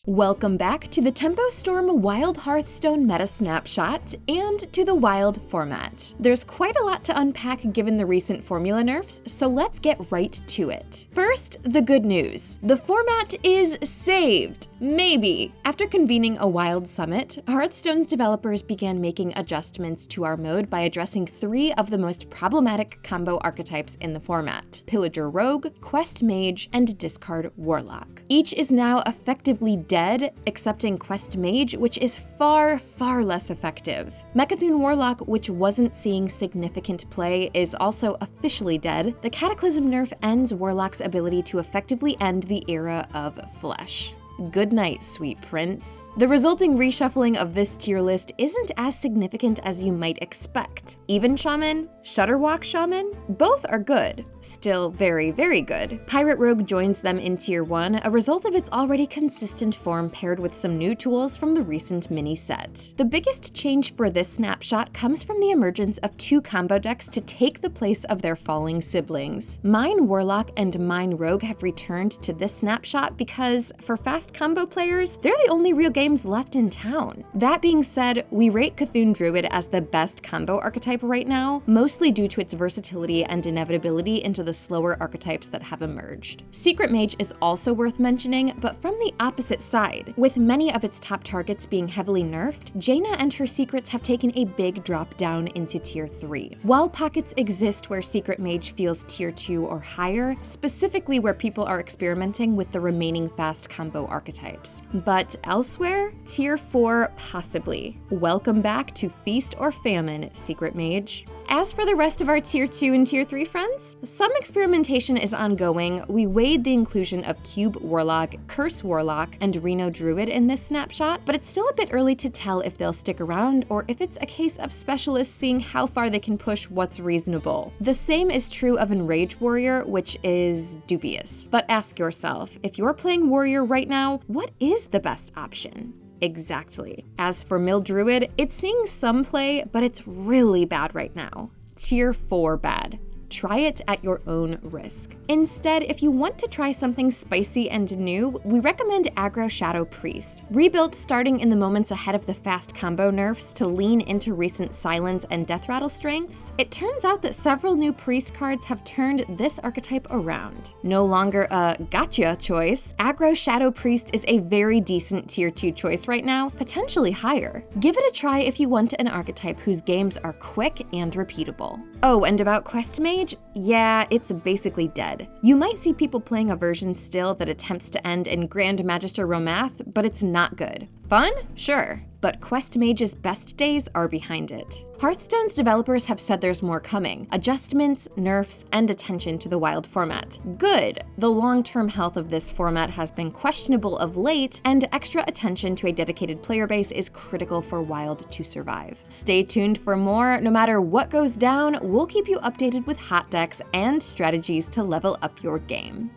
Welcome back to the Tempo Storm Wild Hearthstone Meta Snapshot and to the Wild format. There's quite a lot to unpack given the recent formula nerfs, so let's get right to it. First, the good news. The format is saved. Maybe. After convening a Wild Summit, Hearthstone's developers began making adjustments to our mode by addressing 3 of the most problematic combo archetypes in the format: Pillager Rogue, Quest Mage, and Discard Warlock. Each is now effectively dead, excepting Quest Mage, which is far less effective. Mechathune Warlock, which wasn't seeing significant play, is also officially dead. The Cataclysm nerf ends Warlock's ability to effectively end the era of Flesh. Good night, sweet prince. The resulting reshuffling of this tier list isn't as significant as you might expect. Even Shaman, Shutterwalk Shaman, both are good. Still very good. Pirate Rogue joins them in tier 1, a result of its already consistent form paired with some new tools from the recent mini set. The biggest change for this snapshot comes from the emergence of 2 combo decks to take the place of their falling siblings. Mine Warlock and Mine Rogue have returned to this snapshot because, for fast combo players, they're the only real games left in town. That being said, we rate Cthulhu Druid as the best combo archetype right now, mostly due to its versatility and inevitability into the slower archetypes that have emerged. Secret Mage is also worth mentioning, but from the opposite side. With many of its top targets being heavily nerfed, Jaina and her secrets have taken a big drop down into tier 3. While pockets exist where Secret Mage feels tier 2 or higher, specifically where people are experimenting with the remaining fast combo archetypes. But elsewhere, tier 4 possibly. Welcome back to Feast or Famine, Secret Mage. As for the rest of our tier 2 and tier 3 friends, some experimentation is ongoing. We weighed the inclusion of Cube Warlock, Curse Warlock, and Reno Druid in this snapshot, but it's still a bit early to tell if they'll stick around or if it's a case of specialists seeing how far they can push what's reasonable. The same is true of Enrage Warrior, which is dubious. But ask yourself, if you're playing Warrior right now, what is the best option? Exactly. As for Mill Druid, it's seeing some play, but it's really bad right now. Tier 4 bad. Try it at your own risk. Instead, if you want to try something spicy and new, we recommend Aggro Shadow Priest. Rebuilt starting in the moments ahead of the fast combo nerfs to lean into recent Silence and Death Rattle strengths, it turns out that several new Priest cards have turned this archetype around. No longer a gotcha choice, Aggro Shadow Priest is a very decent tier 2 choice right now, potentially higher. Give it a try if you want an archetype whose games are quick and repeatable. Oh, and about Quest Mage, yeah, it's basically dead. You might see people playing a version still that attempts to end in Grand Magister Romath, but it's not good. Fun? Sure. But Quest Mage's best days are behind it. Hearthstone's developers have said there's more coming. Adjustments, nerfs, and attention to the Wild format. Good. The long-term health of this format has been questionable of late, and extra attention to a dedicated player base is critical for Wild to survive. Stay tuned for more. No matter what goes down, we'll keep you updated with hot decks and strategies to level up your game.